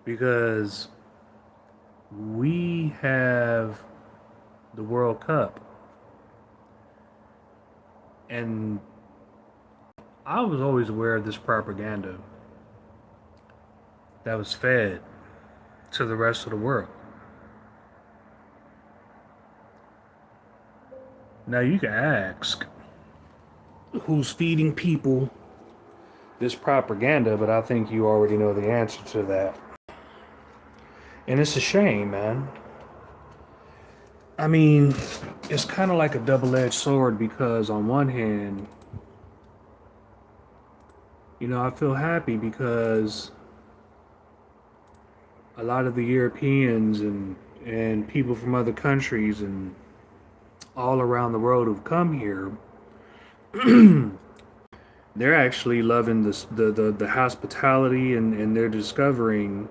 Because we have the World Cup, and I was always aware of this propaganda that was fed to the rest of the world. Now you can ask who's feeding people this propaganda, but I think you already know the answer to that. And it's a shame, man. I mean, it's kind of like a double edged sword because, on one hand, I feel happy because a lot of the Europeans and people from other countries and all around the world who've come here, they're actually loving the hospitality, and they're discovering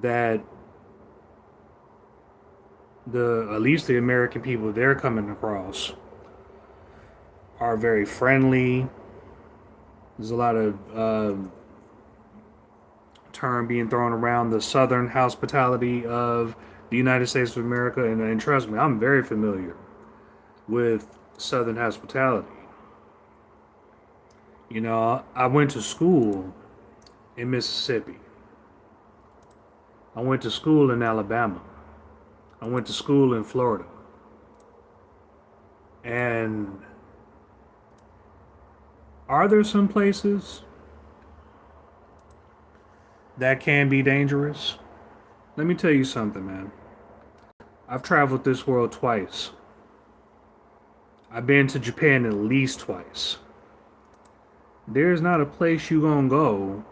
that the at least the American people they're coming across are very friendly. There's a lot of term being thrown around the Southern hospitality of the United States of America, and trust me, I'm very familiar with Southern hospitality. I went to school in Mississippi. I went to school in Alabama. I went to school in Florida. And are there some places that can be dangerous? Let me tell you something, man. I've traveled this world twice. I've been to Japan at least twice. There's not a place you gonna go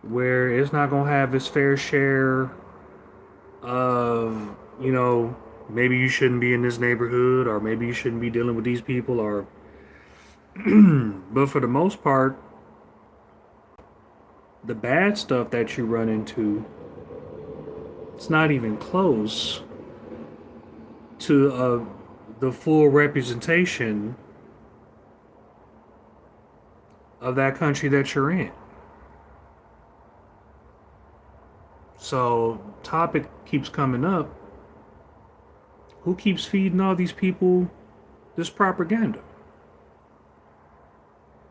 where it's not gonna have its fair share of, maybe you shouldn't be in this neighborhood, or maybe you shouldn't be dealing with these people, or but for the most part, the bad stuff that you run into, it's not even close to the full representation of that country that you're in. So, topic keeps coming up. Who keeps feeding all these people this propaganda?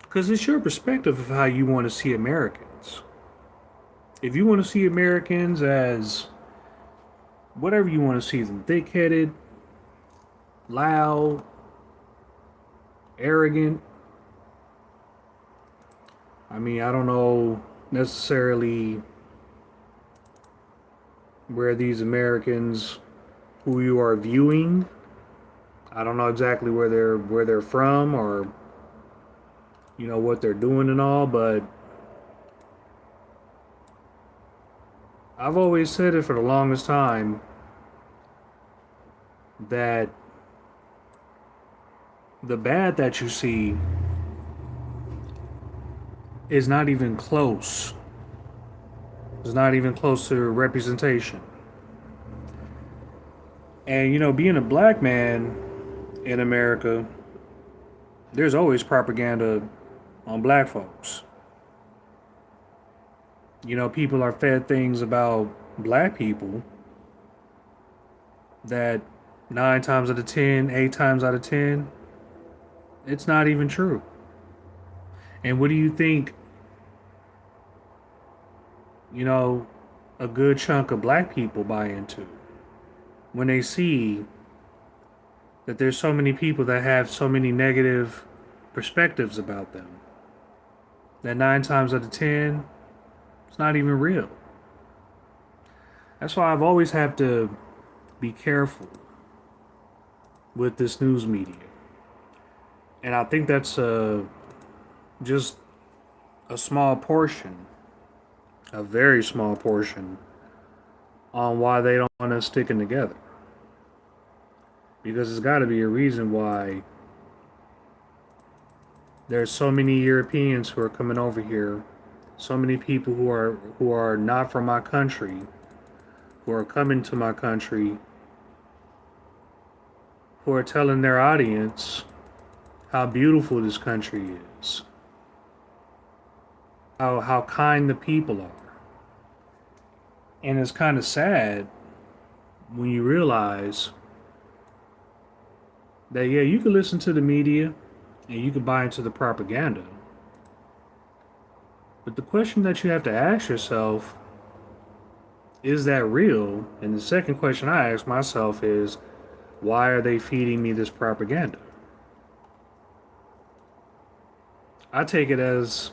Because it's your perspective of how you want to see Americans. If you want to see Americans as whatever you want to see them, thick headed, loud, arrogant. I mean, I don't know necessarily where these Americans who you are viewing, I don't know exactly where they're from, or what they're doing and all, but I've always said it for the longest time that the bad that you see is not even close. It's not even close to representation. And being a black man in America, there's always propaganda on black folks. People are fed things about black people that 9 times out of 10, 8 times out of 10, it's not even true. And what do you think, a good chunk of black people buy into when they see that there's so many people that have so many negative perspectives about them? That 9 times out of 10, it's not even real. That's why I've always had to be careful with this news media. And I think that's just a small portion, a very small portion, on why they don't want us sticking together. Because there's got to be a reason why there's so many Europeans who are coming over here, so many people who are not from my country, who are coming to my country, who are telling their audience how beautiful this country is. how kind the people are. And it's kind of sad when you realize that, yeah, you can listen to the media and you can buy into the propaganda. But the question that you have to ask yourself, is that real? And the second question I ask myself is, why are they feeding me this propaganda? I take it as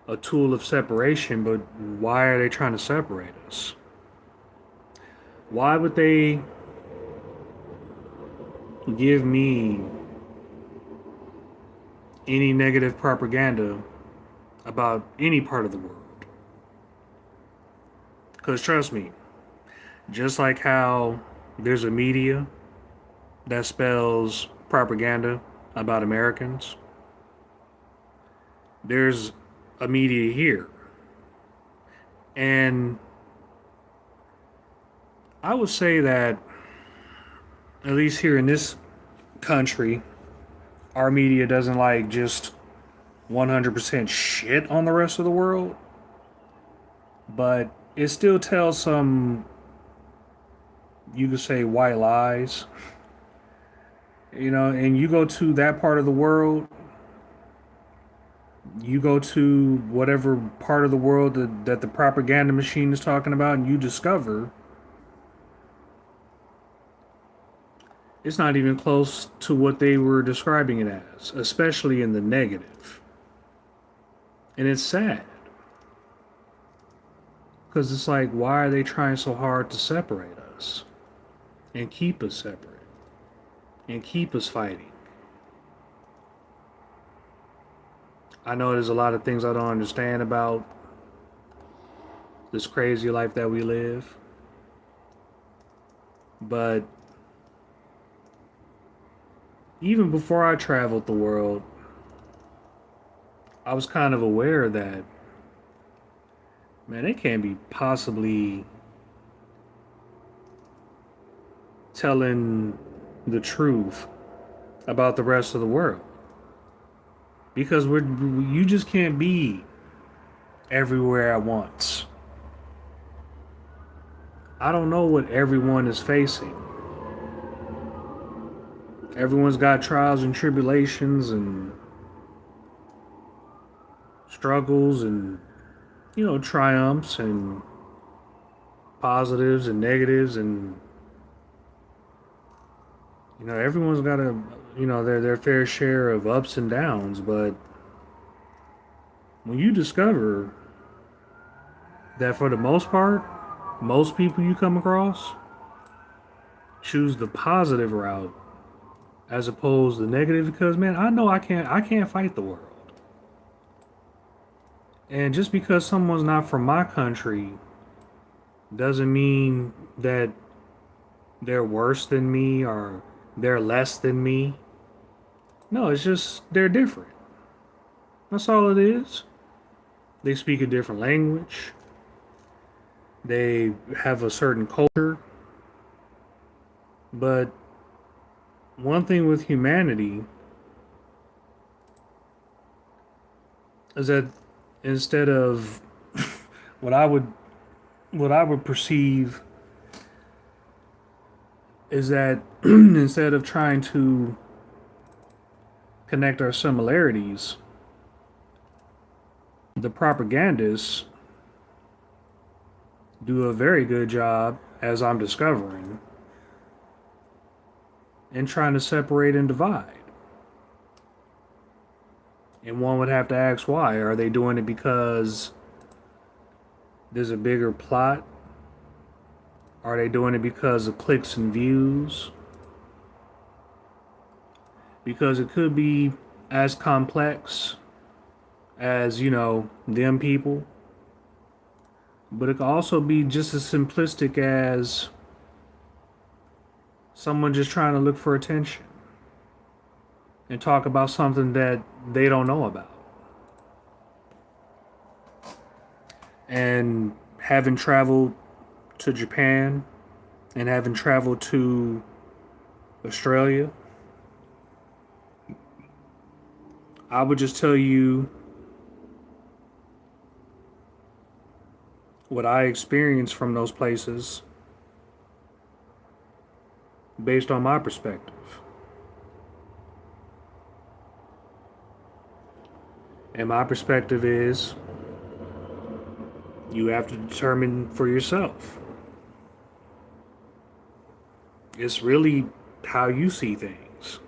a tool of separation, but why are they trying to separate us? Why would they give me any negative propaganda about any part of the world? Because trust me, just like how there's a media that spells propaganda about Americans, there's a media here. And I would say that, at least here in this country, our media doesn't like just 100% shit on the rest of the world, but it still tells some, you could say, white lies. And you go to that part of the world, you go to whatever part of the world that the propaganda machine is talking about, and you discover it's not even close to what they were describing it as, especially in the negative. And it's sad. Because it's like, why are they trying so hard to separate us and keep us separate and keep us fighting? I know there's a lot of things I don't understand about this crazy life that we live, but even before I traveled the world, I was kind of aware that, man, they can't be possibly telling the truth about the rest of the world, because you just can't be everywhere at once. I don't know what everyone is facing. Everyone's got trials and tribulations and struggles and, triumphs and positives and negatives, and everyone's got their fair share of ups and downs. But when you discover that, for the most part, most people you come across choose the positive route as opposed to the negative, because, man, I know I can't fight the world. And just because someone's not from my country doesn't mean that they're worse than me or they're less than me. No, it's just they're different. That's all it is. They speak a different language. They have a certain culture. But one thing with humanity is that instead of what I would perceive is that instead of trying to connect our similarities, the propagandists do a very good job, as I'm discovering, in trying to separate and divide. And one would have to ask, why? Are they doing it because there's a bigger plot? Are they doing it because of clicks and views? Because it could be as complex as, them people. But it could also be just as simplistic as someone just trying to look for attention and talk about something that they don't know about. And having traveled to Japan and having traveled to Australia, I would just tell you what I experienced from those places based on my perspective. And my perspective is you have to determine for yourself. It's really how you see things.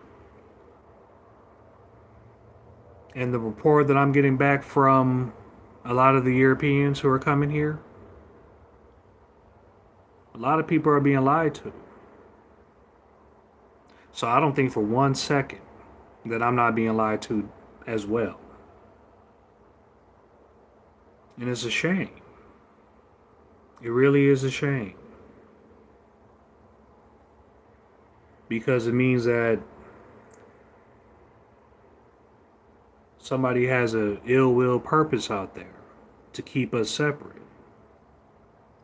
And the report that I'm getting back from a lot of the Europeans who are coming here, a lot of people are being lied to. So I don't think for 1 second that I'm not being lied to as well. And it's a shame. It really is a shame. Because it means that somebody has a ill will purpose out there to keep us separate.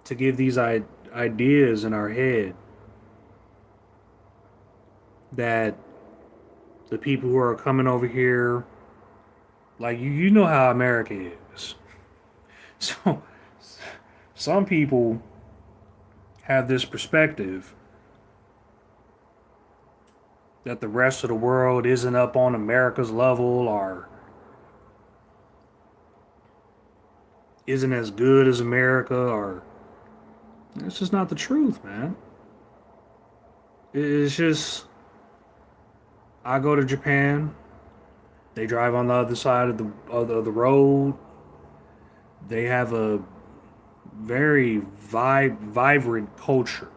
To give these ideas in our head that the people who are coming over here, like you know how America is. So some people have this perspective that the rest of the world isn't up on America's level or isn't as good as America, or it's just not the truth, man. It's just, I go to Japan, they drive on the other side of the road. They have a very vibrant culture,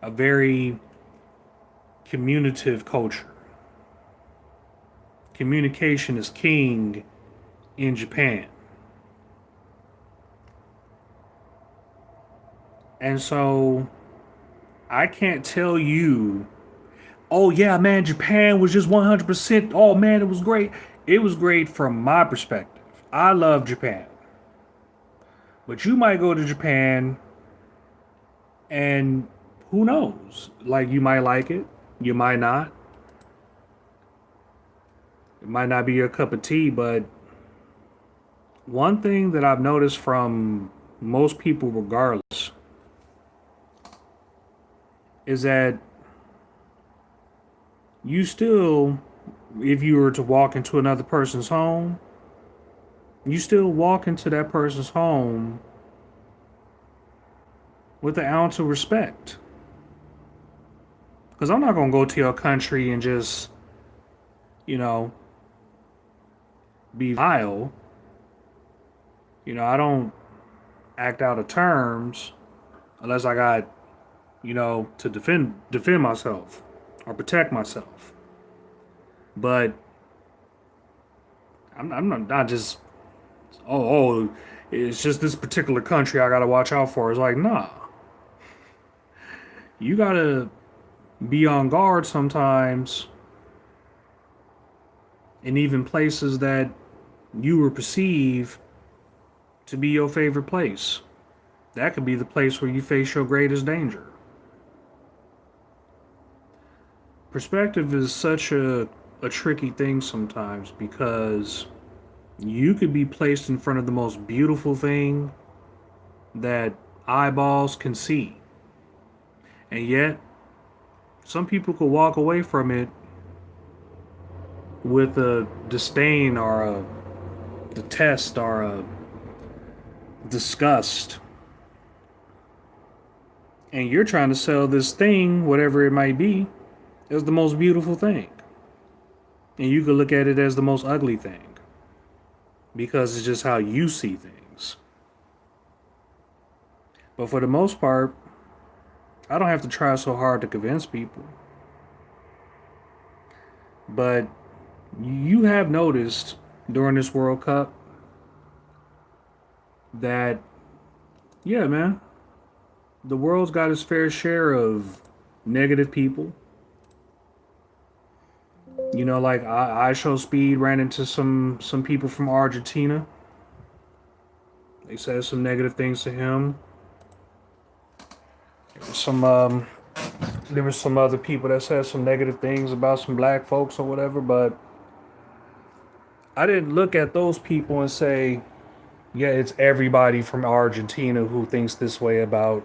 a very communicative culture. Communication is king in Japan. And so I can't tell you, oh yeah, man, Japan was just 100%. Oh man, it was great. It was great from my perspective. I love Japan. But you might go to Japan and who knows? Like, you might like it, you might not. It might not be your cup of tea, but one thing that I've noticed from most people, regardless, is that you still, if you were to walk into another person's home, you still walk into that person's home with an ounce of respect. Because I'm not going to go to your country and just, be vile. I don't act out of terms unless I got, to defend myself or protect myself. But I'm not just, it's just this particular country I gotta watch out for. It's like, nah. You gotta be on guard sometimes, in even places that you would perceive to be your favorite place. That could be the place where you face your greatest danger. Perspective is such a tricky thing sometimes, because you could be placed in front of the most beautiful thing that eyeballs can see. And yet, some people could walk away from it with a disdain or a detest or a disgust. And you're trying to sell this thing, whatever it might be, as the most beautiful thing. And you could look at it as the most ugly thing, because it's just how you see things. But for the most part, I don't have to try so hard to convince people. But you have noticed during this World Cup that, yeah, man, the world's got its fair share of negative people. Like I Show Speed ran into some people from Argentina. They said some negative things to him. There were some other people that said some negative things about some black folks or whatever, but I didn't look at those people and say, Yeah, it's everybody from Argentina who thinks this way about,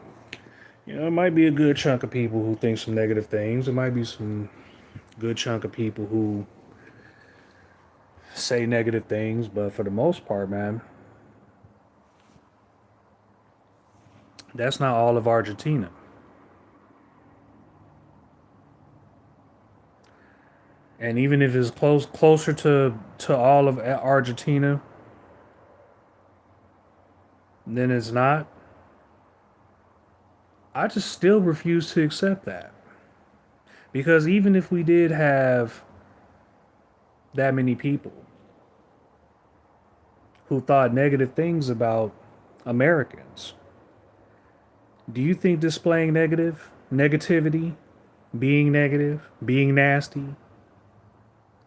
it might be a good chunk of people who think some negative things. It might be some good chunk of people who say negative things, but for the most part, man, that's not all of Argentina. And even if it's closer to all of Argentina, then it's not. I just still refuse to accept that. Because even if we did have that many people who thought negative things about Americans, do you think displaying negativity, being nasty,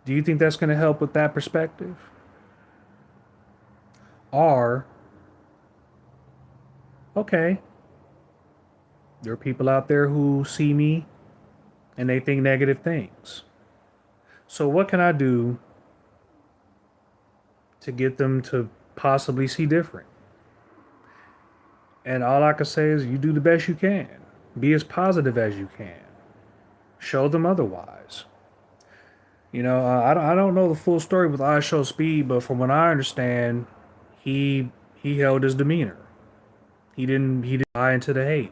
do you think that's going to help with that perspective? Or, okay, there are people out there who see me and they think negative things. So, what can I do to get them to possibly see different? And all I can say is you do the best you can. Be as positive as you can. Show them otherwise. I don't know the full story with I Show Speed, but from what I understand, he held his demeanor. He didn't buy into the hate.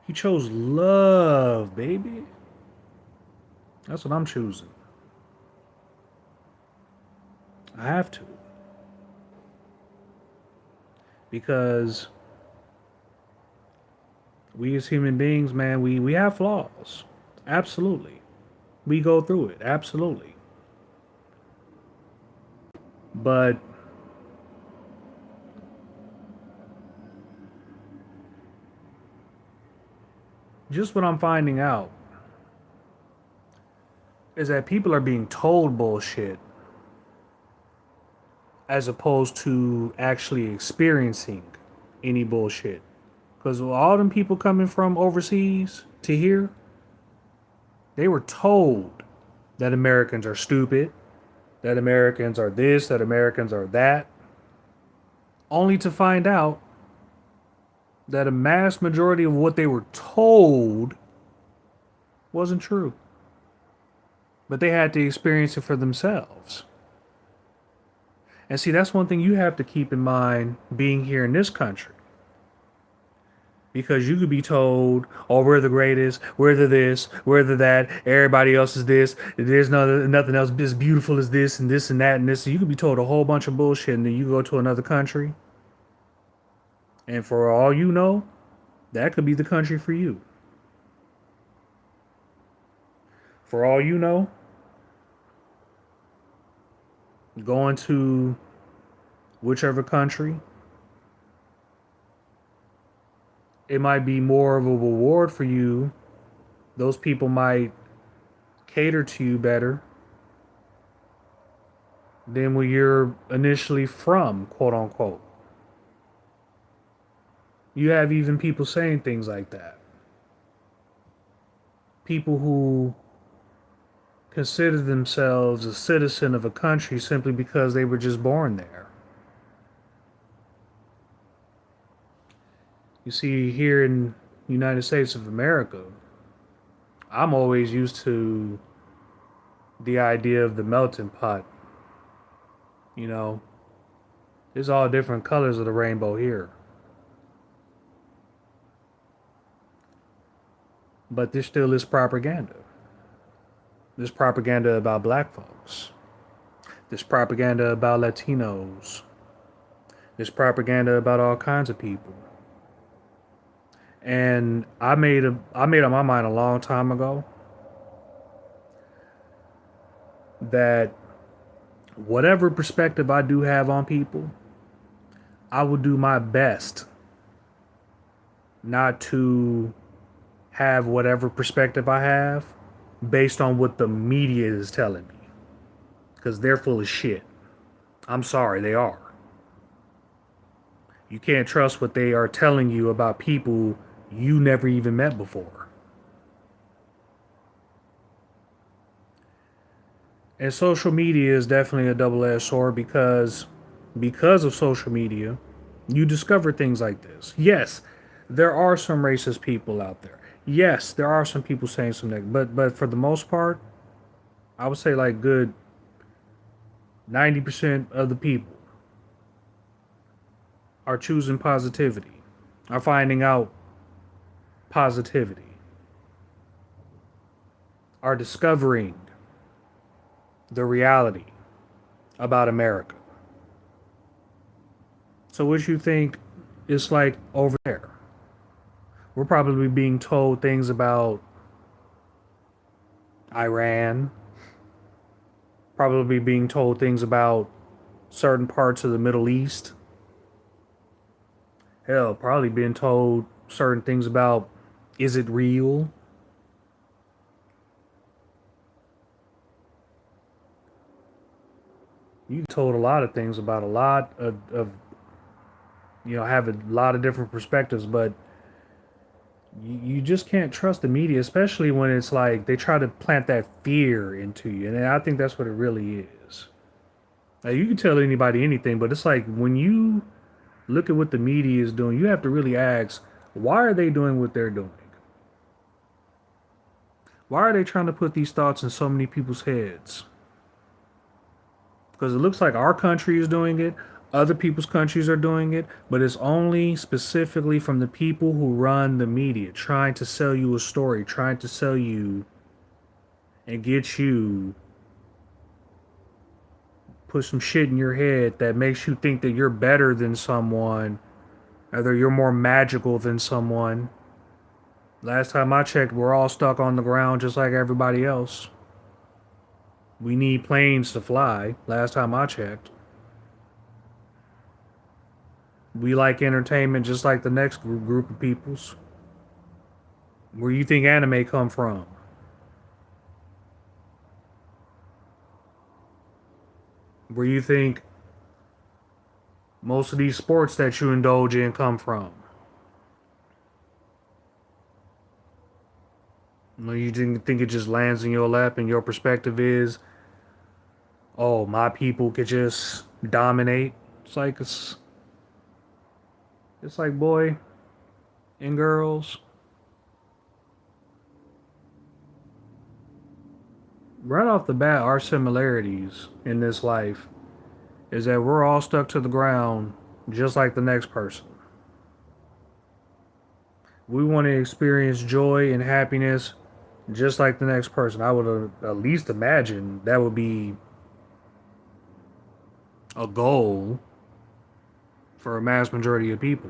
He chose love, baby. That's what I'm choosing. I have to. Because we as human beings, man, we have flaws. Absolutely. We go through it. Absolutely. But just what I'm finding out is that people are being told bullshit as opposed to actually experiencing any bullshit. Because all them people coming from overseas to here, they were told that Americans are stupid, that Americans are this, that Americans are that, only to find out that a mass majority of what they were told wasn't true. But they had to experience it for themselves. And see, that's one thing you have to keep in mind being here in this country. Because you could be told, oh, we're the greatest, we're the this, we're the that, everybody else is this, there's nothing else as beautiful as this and this and that and this. So you could be told a whole bunch of bullshit and then you go to another country. And for all you know, that could be the country for you. For all you know, going to whichever country, it might be more of a reward for you. Those people might cater to you better than where you're initially from, quote unquote. You have even people saying things like that. People who consider themselves a citizen of a country simply because they were just born there. You see, here in the United States of America, I'm always used to the idea of the melting pot. You know, there's all different colors of the rainbow here. But there still is propaganda. There's propaganda about black folks. There's propaganda about Latinos. There's propaganda about all kinds of people. And I made up my mind a long time ago that whatever perspective I do have on people, I will do my best not to have whatever perspective I have based on what the media is telling me. Because they're full of shit. I'm sorry, they are. You can't trust what they are telling you about people you never even met before. And social media is definitely a double-edged sword because because of social media, you discover things like this. Yes, there are some racist people out there. Yes, there are some people saying some negative, but for the most part, I would say like good 90% of the people are choosing positivity, are finding out positivity, are discovering the reality about America. So what you think it's like over there? We're probably being told things about Iran, probably being told things about certain parts of the Middle East. Hell, probably being told certain things about is it real? You told a lot of things about a lot of have a lot of different perspectives, but you just can't trust the media, especially when it's like they try to plant that fear into you. And I think that's what it really is. Like, you can tell anybody anything, but it's like when you look at what the media is doing, you have to really ask, why are they doing what they're doing? Why are they trying to put these thoughts in so many people's heads? Because it looks like our country is doing it, other people's countries are doing it, but it's only specifically from the people who run the media, trying to sell you a story, trying to sell you and get you put some shit in your head that makes you think that you're better than someone, either you're more magical than someone. Last time I checked, we're all stuck on the ground just like everybody else. We need planes to fly. Last time I checked. We like entertainment just like the next group of peoples. Where you think anime come from? Where you think most of these sports that you indulge in come from? Where you think it just lands in your lap and your perspective is, oh, my people could just dominate. It's like boy and girls. Right off the bat, our similarities in this life is that we're all stuck to the ground just like the next person. We want to experience joy and happiness just like the next person. I would at least imagine that would be a goal for a mass majority of people.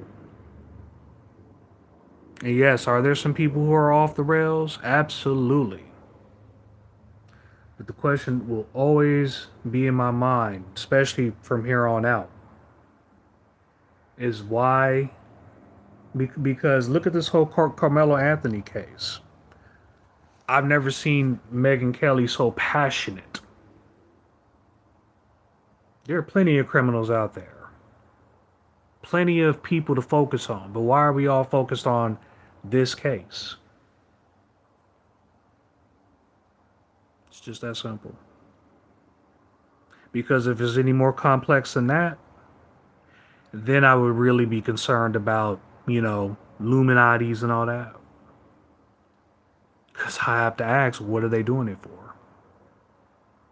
And yes, are there some people who are off the rails? Absolutely. But the question will always be in my mind, especially from here on out, is why? Because look at this whole Carmelo Anthony case. I've never seen Megyn Kelly so passionate. There are plenty of criminals out there, plenty of people to focus on. But why are we all focused on this case? It's just that simple. Because if it's any more complex than that, then I would really be concerned about, Illuminatis and all that. Because I have to ask, what are they doing it for?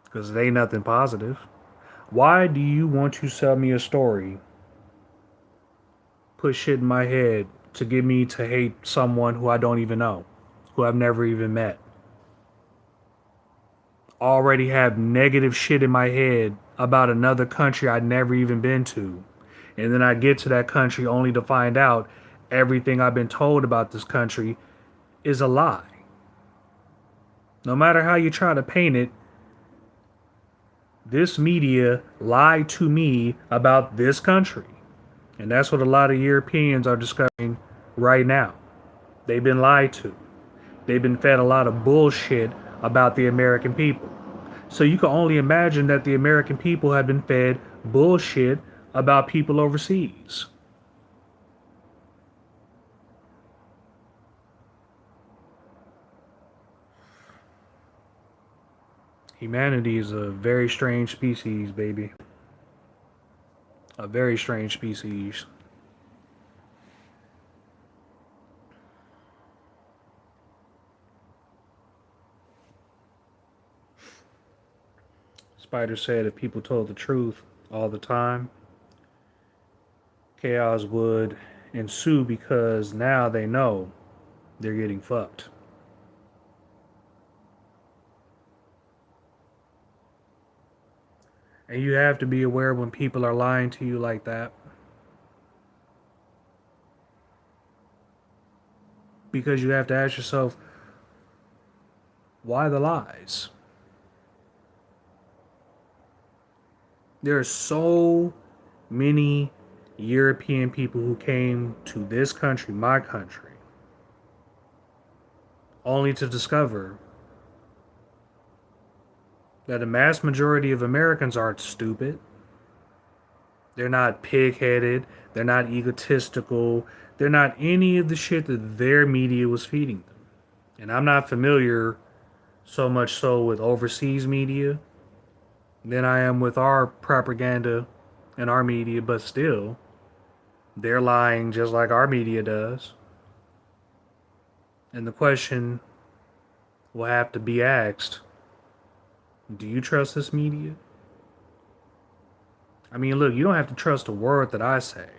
Because it ain't nothing positive. Why do you want to sell me a story, put shit in my head to get me to hate someone who I don't even know, who I've never even met? Already have negative shit in my head about another country I'd never even been to. And then I get to that country only to find out everything I've been told about this country is a lie. No matter how you try to paint it, this media lied to me about this country. And that's what a lot of Europeans are discovering right now. They've been lied to. They've been fed a lot of bullshit about the American people. So you can only imagine that the American people have been fed bullshit about people overseas. Humanity is a very strange species, baby. A very strange species. Spider said if people told the truth all the time, chaos would ensue because now they know they're getting fucked. And you have to be aware when people are lying to you like that. Because you have to ask yourself, why the lies? There are so many European people who came to this country, my country, only to discover that a mass majority of Americans aren't stupid. They're not pig-headed. They're not egotistical. They're not any of the shit that their media was feeding them. And I'm not familiar so much so with overseas media than I am with our propaganda and our media, but still, they're lying just like our media does. And the question will have to be asked, do you trust this media? I mean, look, you don't have to trust a word that I say.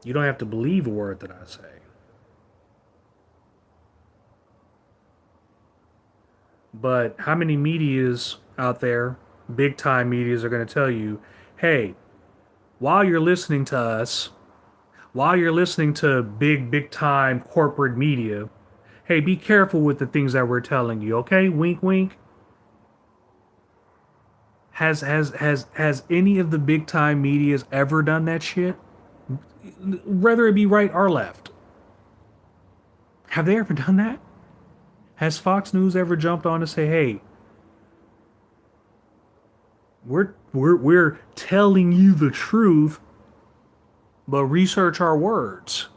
You don't have to believe a word that I say. But how many medias out there, big time medias, are going to tell you, hey, while you're listening to us, while you're listening to big time corporate media, hey, be careful with the things that we're telling you, okay? Wink, wink. Has any of the big time medias ever done that shit? Whether it be right or left. Have they ever done that? Has Fox News ever jumped on to say, "Hey, we're telling you the truth, but research our words."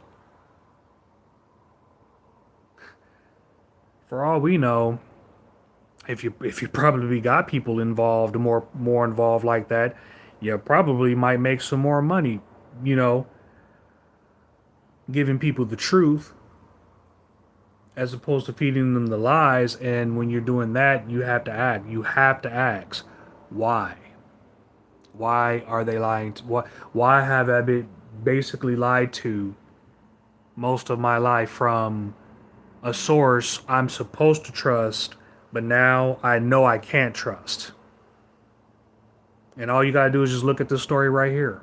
For all we know, if you probably got people involved, more involved like that, you probably might make some more money, you know, giving people the truth as opposed to feeding them the lies. And when you're doing that, you have to act. You have to ask, why? Why are they lying? Why have I been basically lied to most of my life from a source I'm supposed to trust, but now I know I can't trust? And all you gotta do is just look at this story right here.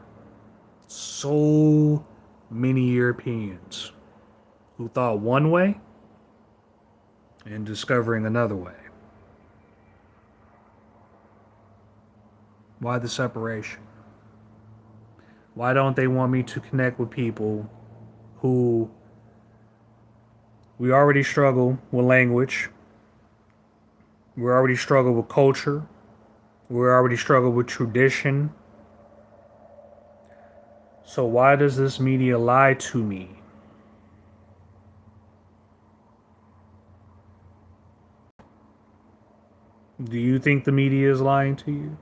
So many Europeans who thought one way and discovering another way. Why the separation? Why don't they want me to connect with people who we already struggle with language, we already struggle with culture, we already struggle with tradition? So why does this media lie to me? Do you think the media is lying to you?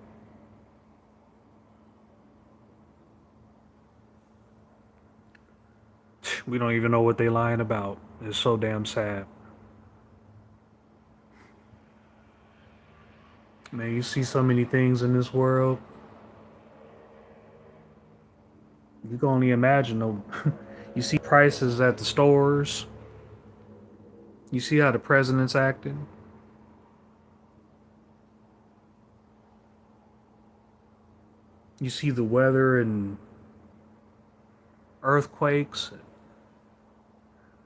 We don't even know what they're lying about. It's so damn sad. Man, you see so many things in this world. You can only imagine. You see prices at the stores. You see how the president's acting. You see the weather and earthquakes.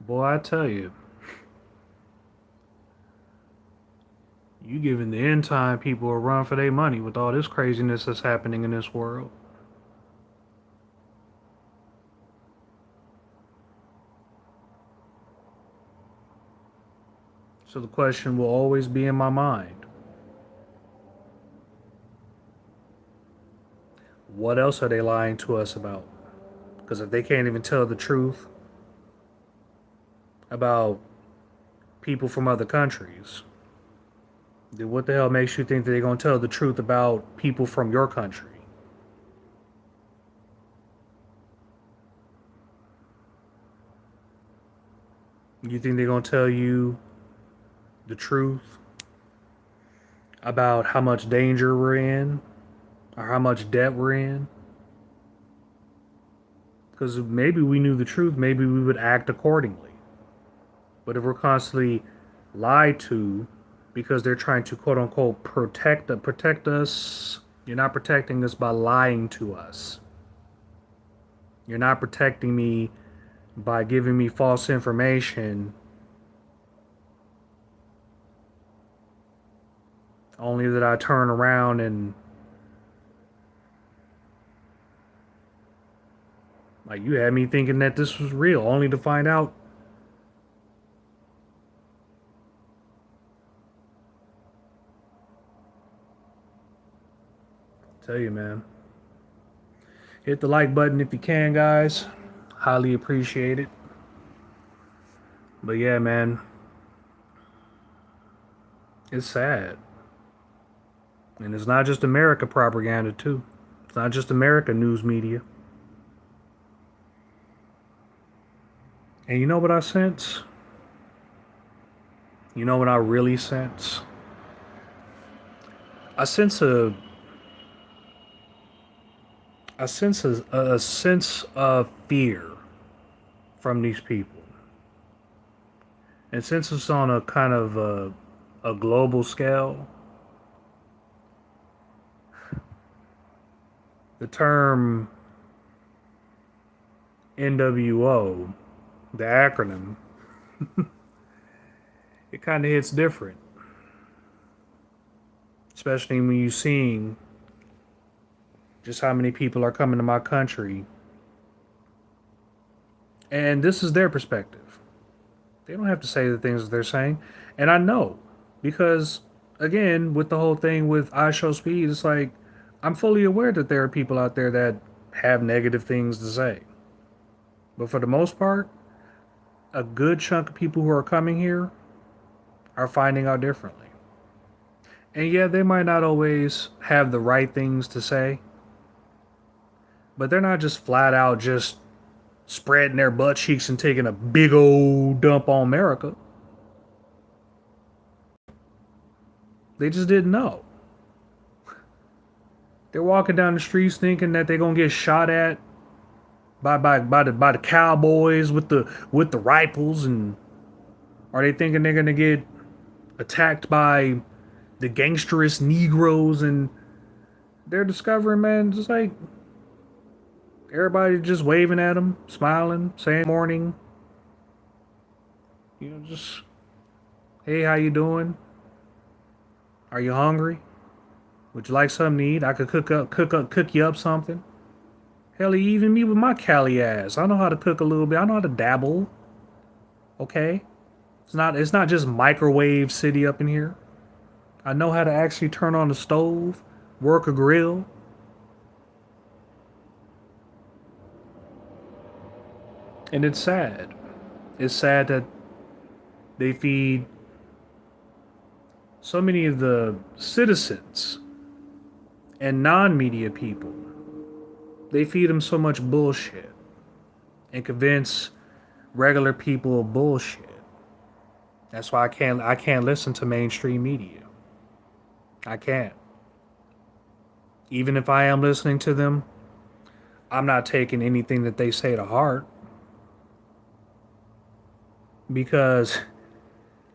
Boy, I tell you, you giving the end time people a run for their money with all this craziness that's happening in this world. So the question will always be in my mind. What else are they lying to us about? Because if they can't even tell the truth about people from other countries, then what the hell makes you think that they're going to tell the truth about people from your country? You think they're going to tell you the truth about how much danger we're in or how much debt we're in? Because maybe we knew the truth, maybe we would act accordingly. But if we're constantly lied to because they're trying to quote unquote protect us, you're not protecting us by lying to us. You're not protecting me by giving me false information only that I turn around and like you had me thinking that this was real only to find out. Tell you, man. Hit the like button if you can, guys. Highly appreciate it. But yeah, man, it's sad. And it's not just America propaganda, too. It's not just America news media. And you know what I sense? You know what I really sense? I sense a a sense of fear from these people. And since it's on a kind of a global scale, the term NWO, the acronym, it kind of hits different. Especially when you're seeing just how many people are coming to my country. And this is their perspective. They don't have to say the things that they're saying. And I know because, again, with the whole thing with I Show Speed, it's like I'm fully aware that there are people out there that have negative things to say. But for the most part, a good chunk of people who are coming here are finding out differently. And yeah, they might not always have the right things to say, but they're not just flat out just spreading their butt cheeks and taking a big old dump on America. They just didn't know. They're walking down the streets thinking that they're gonna get shot at by the cowboys with the rifles, and are they thinking they're gonna get attacked by the gangsterous Negroes? And they're discovering, man, just like everybody just waving at them, smiling, saying morning. You know, just hey, how you doing? Are you hungry? Would you like something to eat? I could cook you up something. Hell, even me with my Cali ass, I know how to cook a little bit. I know how to dabble. Okay, it's not just microwave city up in here. I know how to actually turn on the stove, work a grill. And it's sad. It's sad that they feed so many of the citizens and non-media people. They feed them so much bullshit and convince regular people of bullshit. That's why I can't listen to mainstream media. I can't. Even if I am listening to them, I'm not taking anything that they say to heart, because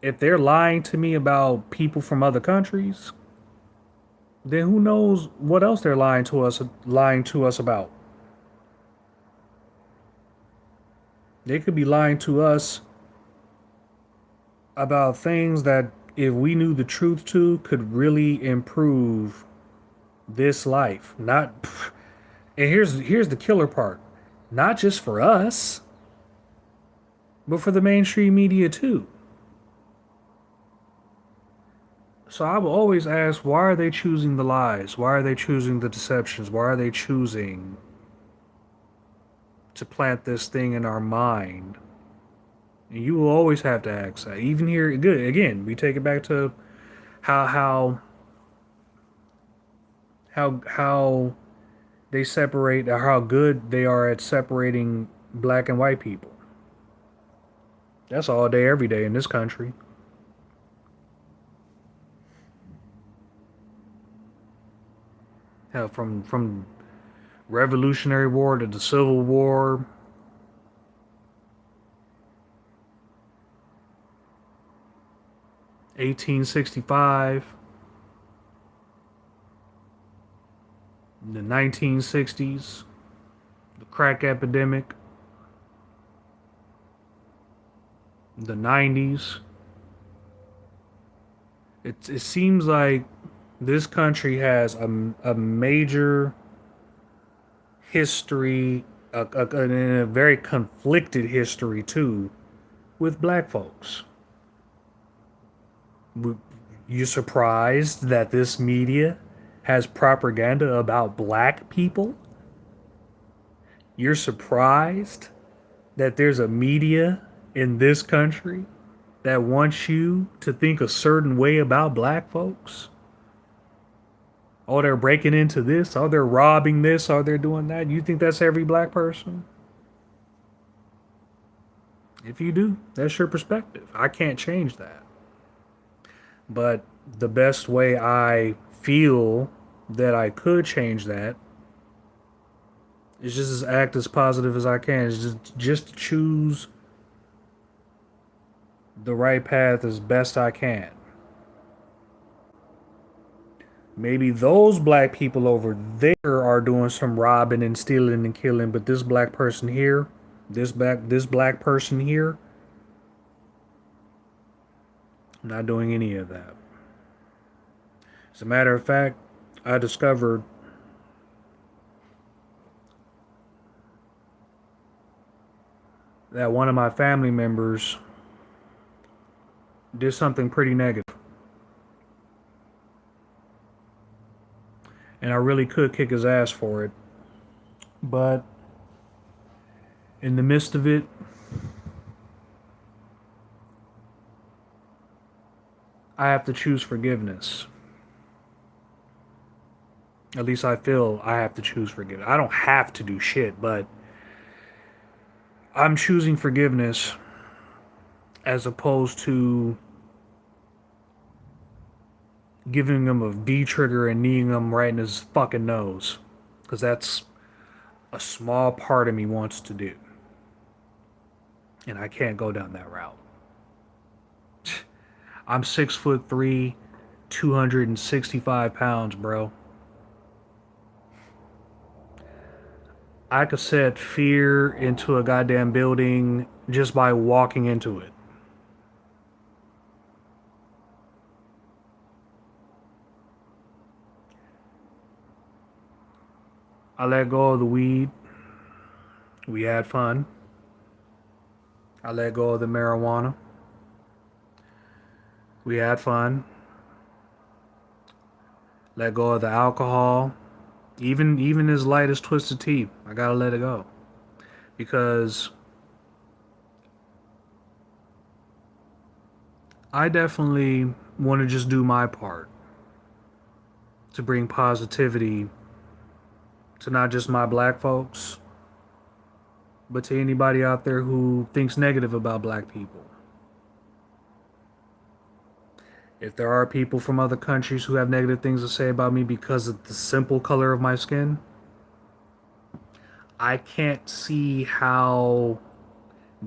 if they're lying to me about people from other countries, then who knows what else they're lying to us about. They could be lying to us about things that if we knew the truth to could really improve this life. Not and here's the killer part. Not just for us, but for the mainstream media too. So I will always ask, why are they choosing the lies? Why are they choosing the deceptions? Why are they choosing to plant this thing in our mind? And you will always have to ask that. Even here, good again, we take it back to how how how they separate, or how good they are at separating black and white people. That's all day, every day in this country. Hell, from Revolutionary War to the Civil War, 1865, the 1960s, the crack epidemic, the 90s. It seems like this country has a major history, a very conflicted history too, with black folks. You surprised that this media has propaganda about black people? You're surprised that there's a media in this country that wants you to think a certain way about black folks? Oh, they're breaking into this. Oh, they're robbing this. Oh, they're doing that. You think that's every black person? If you do, that's your perspective. I can't change that. But the best way I feel that I could change that is just as act as positive as I can. Is just choose the right path as best I can. Maybe those black people over there are doing some robbing and stealing and killing, but this black person here, this black person here, not doing any of that. As a matter of fact, I discovered that one of my family members did something pretty negative. And I really could kick his ass for it. But in the midst of it, I have to choose forgiveness. At least I feel I have to choose forgiveness. I don't have to do shit, but I'm choosing forgiveness as opposed to giving him a V trigger and kneeing him right in his fucking nose. Because that's a small part of me wants to do. And I can't go down that route. I'm 6'3", 265 pounds, bro. I could set fear into a goddamn building just by walking into it. I let go of the weed. We had fun. I let go of the marijuana. We had fun. Let go of the alcohol. Even as light as Twisted Tea, I gotta let it go. Because I definitely want to just do my part to bring positivity to not just my black folks, but to anybody out there who thinks negative about black people. If there are people from other countries who have negative things to say about me because of the simple color of my skin, I can't see how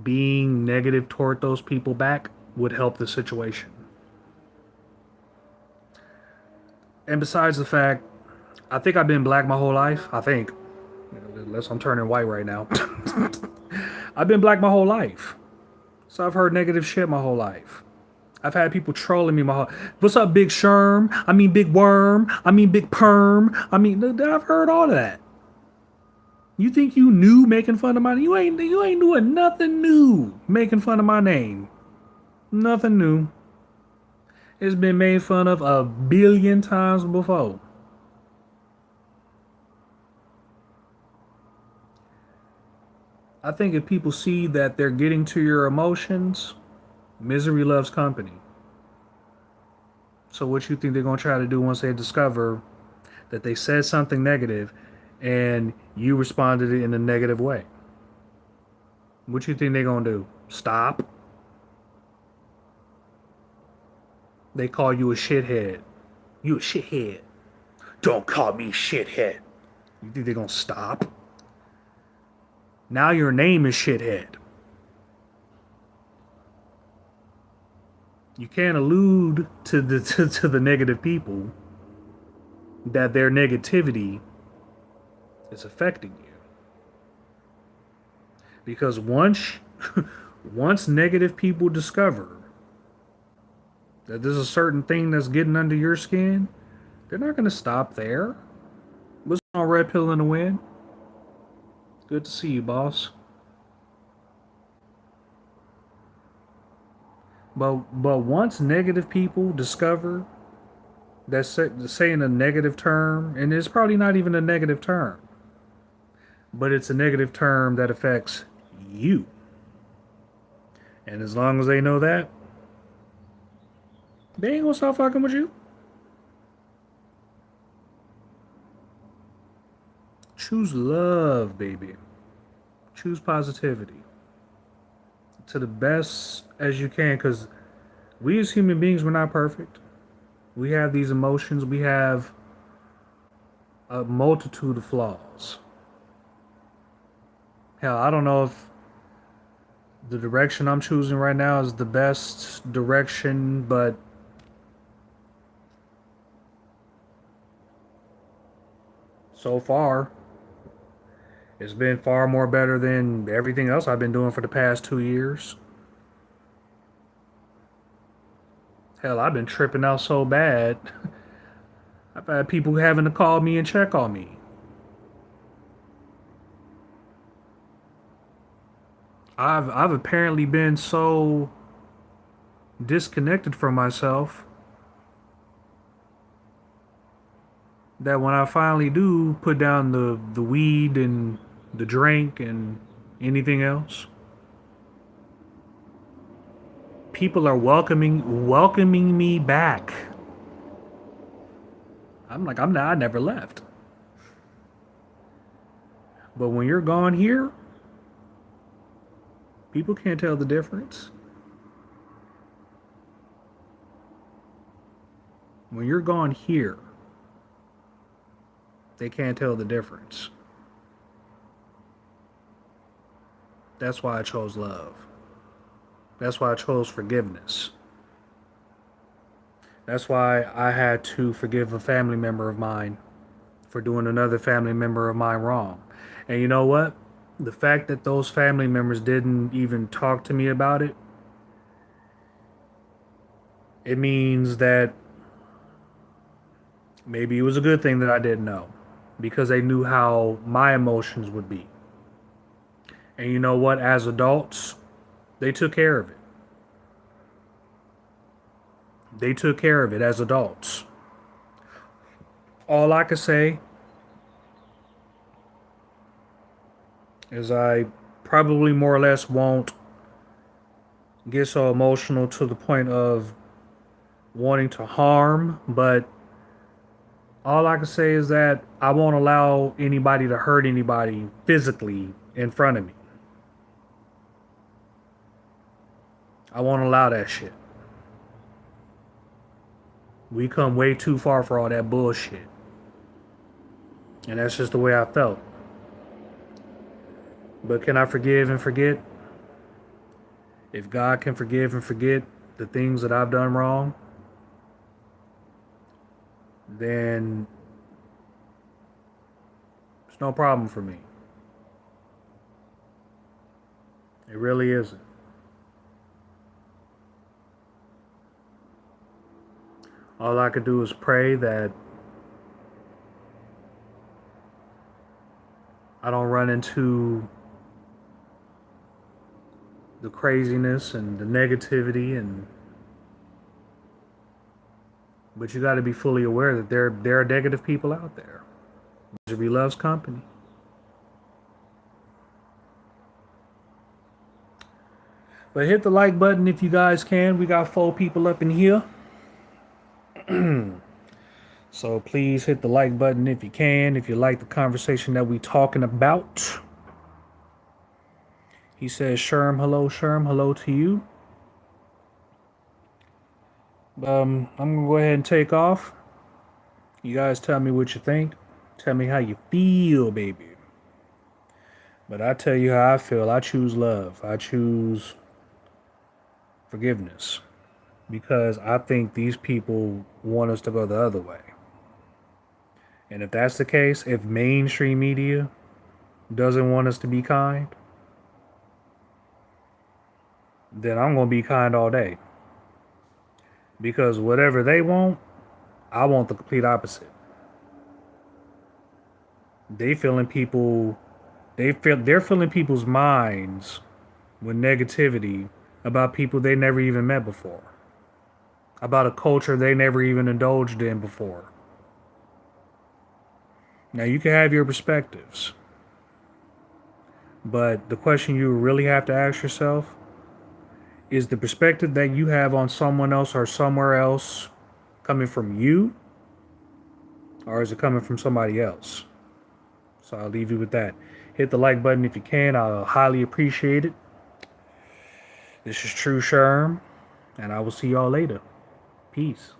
being negative toward those people back would help the situation. And besides the fact, I think I've been black my whole life. I think. Unless I'm turning white right now. I've been black my whole life. So I've heard negative shit my whole life. I've had people trolling me my whole. What's up, Big Sherm? I mean, Big Worm. I mean, Big Perm. I mean, I've heard all of that. You think you new making fun of my? You ain't doing nothing new making fun of my name. Nothing new. It's been made fun of a billion times before. I think if people see that they're getting to your emotions, misery loves company. So what you think they're going to try to do once they discover that they said something negative and you responded in a negative way? What you think they're going to do? Stop? they call you a shithead. You a shithead. Don't call me shithead. You think they're gonna stop? Now your name is shithead. You can't allude to the to the negative people that their negativity is affecting you. Because once negative people discover that there's a certain thing that's getting under your skin, they're not going to stop there. What's on Red Pill in the Wind? Good to see you, boss. But once negative people discover that saying a negative term, and it's probably not even a negative term, but it's a negative term that affects you. And as long as they know that, they ain't gonna stop fucking with you. Choose love, baby. Choose positivity to the best as you can, because we as human beings, we're not perfect. We have these emotions. We have a multitude of flaws. Hell, I don't know if the direction I'm choosing right now is the best direction, but so far, it's been far more better than everything else I've been doing for the past 2 years. Hell, I've been tripping out so bad. I've had people having to call me and check on me. I've apparently been so disconnected from myself that when I finally do put down the weed and the drink and anything else, people are welcoming me back. I'm like, I never left. But when you're gone here, people can't tell the difference. When you're gone here, they can't tell the difference. That's why I chose love. That's why I chose forgiveness. That's why I had to forgive a family member of mine for doing another family member of mine wrong. And you know what? The fact that those family members didn't even talk to me about it, it means that maybe it was a good thing that I didn't know, because they knew how my emotions would be. And you know what? As adults, they took care of it. They took care of it as adults. All I can say is I probably more or less won't get so emotional to the point of wanting to harm, but all I can say is that I won't allow anybody to hurt anybody physically in front of me. I won't allow that shit. We come way too far for all that bullshit. And that's just the way I felt. But can I forgive and forget? If God can forgive and forget the things that I've done wrong, then it's no problem for me. It really isn't. All I could do is pray that I don't run into the craziness and the negativity, but you got to be fully aware that there are negative people out there. Misery loves company. But hit the like button if you guys can. We got 4 people up in here. So please hit the like button if you can, if you like the conversation that we talking about. He says, Sherm, hello to you. I'm gonna go ahead and take off. You guys tell me what you think. Tell me how you feel, baby. But I tell you how I feel. I choose love. I choose forgiveness. Because I think these people want us to go the other way. And if that's the case, if mainstream media doesn't want us to be kind, then I'm going to be kind all day. Because whatever they want, I want the complete opposite. They feeling people, they're filling people's minds with negativity about people they never even met before, about a culture they never even indulged in before. Now you can have your perspectives, but the question you really have to ask yourself is the perspective that you have on someone else or somewhere else coming from you, or is it coming from somebody else? So I'll leave you with that. Hit the like button if you can. I'll highly appreciate it. This is Tru Sherm, and I will see y'all later. Peace.